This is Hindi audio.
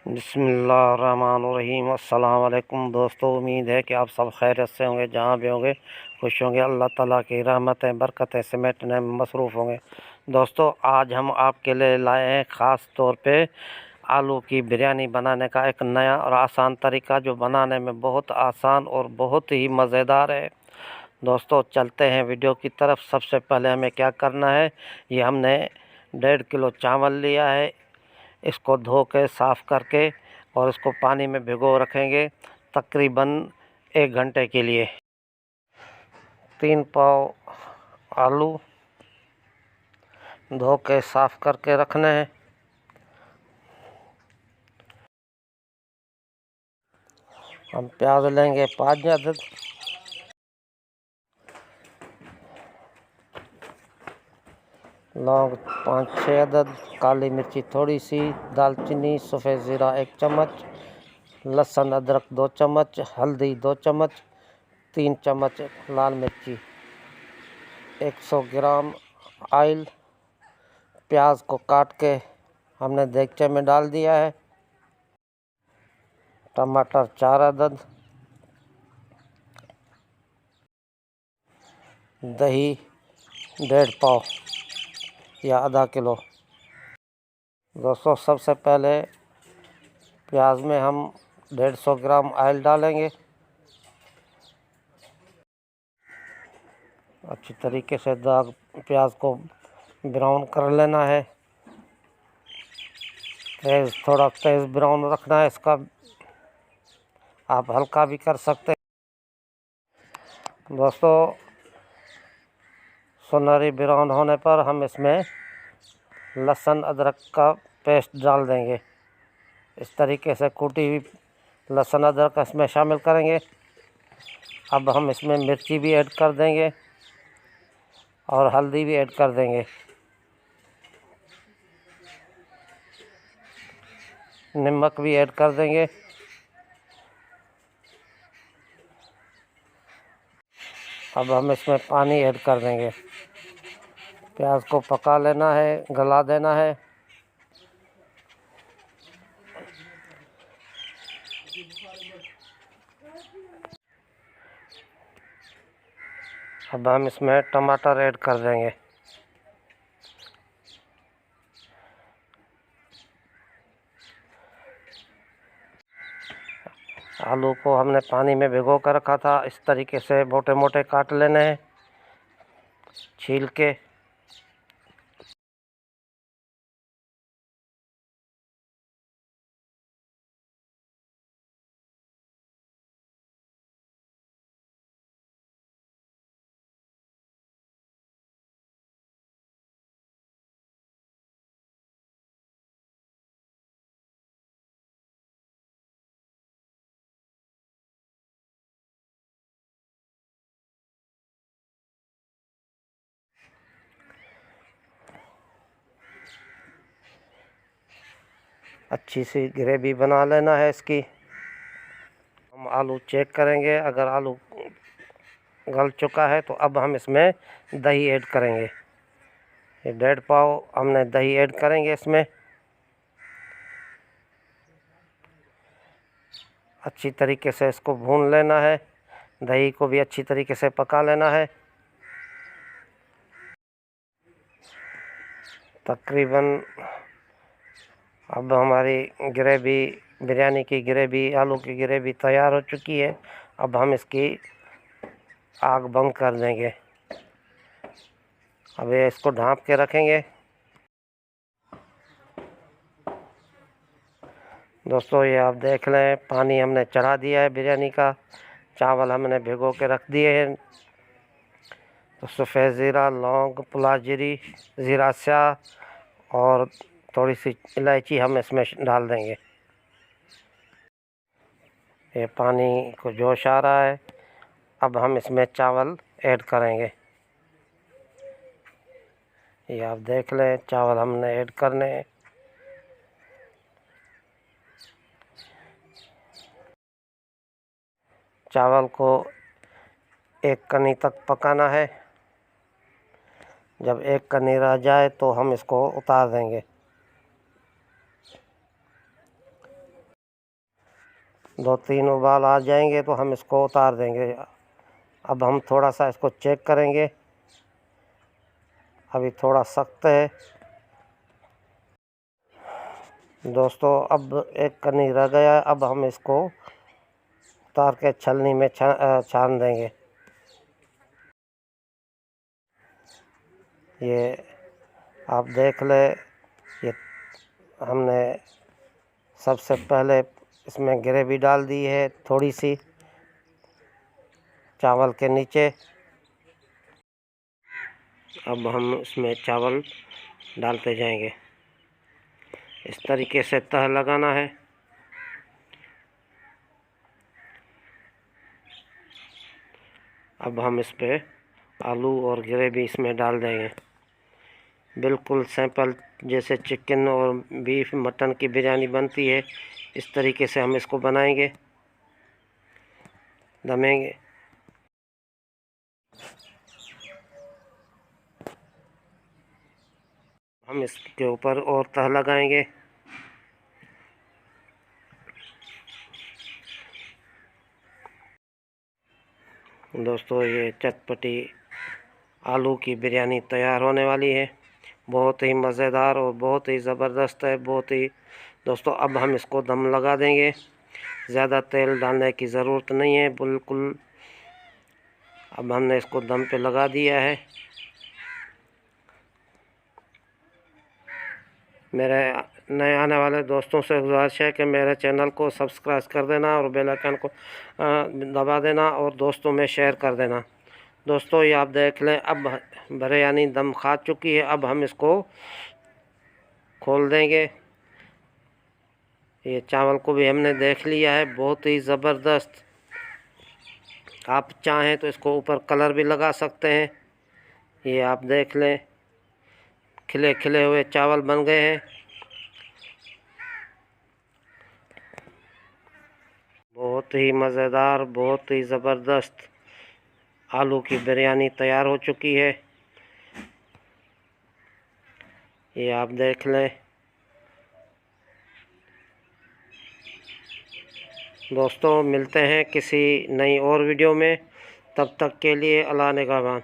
बिस्मिल्लाहिर्रहमानिर्रहीम। अस्सलाम वालेकुम दोस्तों, उम्मीद है कि आप सब खैरियत से होंगे, जहाँ भी होंगे खुश होंगे। अल्लाह ताला की रहमतें बरकतें समेटने में मसरूफ़ होंगे। दोस्तों, आज हम आपके लिए लाए हैं ख़ास तौर पे आलू की बिरयानी बनाने का एक नया और आसान तरीका, जो बनाने में बहुत आसान और बहुत ही मज़ेदार है। दोस्तों, चलते हैं वीडियो की तरफ। सबसे पहले हमें क्या करना है, ये हमने 1.5 किलो चावल लिया है। इसको धो के साफ़ करके और इसको पानी में भिगो रखेंगे तकरीबन 1 घंटे के लिए। 3 पाव आलू धो के साफ़ करके रखने हैं। हम प्याज लेंगे 5 अदद। लौंग 5-6 अदद। काली मिर्ची थोड़ी सी। दालचीनी, सफ़ेद ज़ीरा 1 चम्मच। लहसुन अदरक 2 चम्मच। हल्दी 2 चम्मच। 3 चम्मच लाल मिर्ची। 100 ग्राम ऑयल। प्याज को काट के हमने देगचे में डाल दिया है। टमाटर 4 अदद। दही 1.5 पाव या आधा किलो। दोस्तों, सबसे पहले प्याज में हम 150 ग्राम ऑयल डालेंगे। अच्छी तरीके से प्याज को ब्राउन कर लेना है। थोड़ा तेज़ ब्राउन रखना है इसका, आप हल्का भी कर सकते हैं। दोस्तों, सुनहरी ब्राउन होने पर हम इसमें लहसुन अदरक का पेस्ट डाल देंगे। इस तरीके से कूटी हुई लहसुन अदरक इसमें शामिल करेंगे। अब हम इसमें मिर्ची भी ऐड कर देंगे और हल्दी भी ऐड कर देंगे। नमक भी ऐड कर देंगे। अब हम इसमें पानी ऐड कर देंगे। प्याज को पका लेना है, गला देना है। अब हम इसमें टमाटर ऐड कर देंगे। आलू को हमने पानी में भिगो कर रखा था। इस तरीके से मोटे मोटे काट लेने हैं, छील के। अच्छी सी ग्रेवी बना लेना है इसकी। हम आलू चेक करेंगे, अगर आलू गल चुका है तो अब हम इसमें दही ऐड करेंगे। ये 1.5 पाव हमने दही ऐड करेंगे इसमें। अच्छी तरीके से इसको भून लेना है। दही को भी अच्छी तरीके से पका लेना है। तकरीबन अब हमारी ग्रेवी, बिरयानी की ग्रेवी, आलू की ग्रेवी तैयार हो चुकी है। अब हम इसकी आग बंद कर देंगे। अब ये इसको ढाँप के रखेंगे। दोस्तों, ये आप देख लें, पानी हमने चढ़ा दिया है बिरयानी का। चावल हमने भिगो के रख दिए हैं। तो सफ़ेद ज़ीरा, लौंग, पुलाजीरी, ज़ीरा स्याह और थोड़ी सी इलायची हम इसमें डाल देंगे। ये पानी को जोश आ रहा है। अब हम इसमें चावल ऐड करेंगे। ये आप देख लें, चावल हमने ऐड करने हैं। चावल को 1 कनी तक पकाना है। जब 1 कनी रह जाए तो हम इसको उतार देंगे। 2-3 उबाल आ जाएंगे तो हम इसको उतार देंगे। अब हम थोड़ा सा इसको चेक करेंगे, अभी थोड़ा सख्त है दोस्तों। अब एक कनी रह गया है, अब हम इसको उतार के छलनी में छान देंगे। ये आप देख ले, ये हमने सबसे पहले इसमें ग्रेवी डाल दी है थोड़ी सी चावल के नीचे। अब हम इसमें चावल डालते जाएंगे। इस तरीके से तह लगाना है। अब हम इस पे आलू और ग्रेवी इसमें डाल देंगे। बिल्कुल सिंपल जैसे चिकन और बीफ मटन की बिरयानी बनती है, इस तरीके से हम इसको बनाएंगे, दमेंगे। हम इसके ऊपर और तह लगाएंगे। दोस्तों ये चटपटी आलू की बिरयानी तैयार होने वाली है। बहुत ही मज़ेदार और बहुत ही ज़बरदस्त है, बहुत ही। दोस्तों अब हम इसको दम लगा देंगे। ज़्यादा तेल डालने की ज़रूरत नहीं है, बिल्कुल। अब हमने इसको दम पे लगा दिया है। मेरे नए आने वाले दोस्तों से गुजारिश है कि मेरे चैनल को सब्सक्राइब कर देना और बेल आइकन को दबा देना और दोस्तों में शेयर कर देना। दोस्तों ये आप देख लें, अब बिरयानी दम खा चुकी है। अब हम इसको खोल देंगे। ये चावल को भी हमने देख लिया है, बहुत ही ज़बरदस्त। आप चाहें तो इसको ऊपर कलर भी लगा सकते हैं। ये आप देख लें, खिले खिले हुए चावल बन गए हैं। बहुत ही मज़ेदार, बहुत ही ज़बरदस्त आलू की बिरयानी तैयार हो चुकी है। ये आप देख लें। दोस्तों मिलते हैं किसी नई और वीडियो में, तब तक के लिए अल्लाह निगहबान।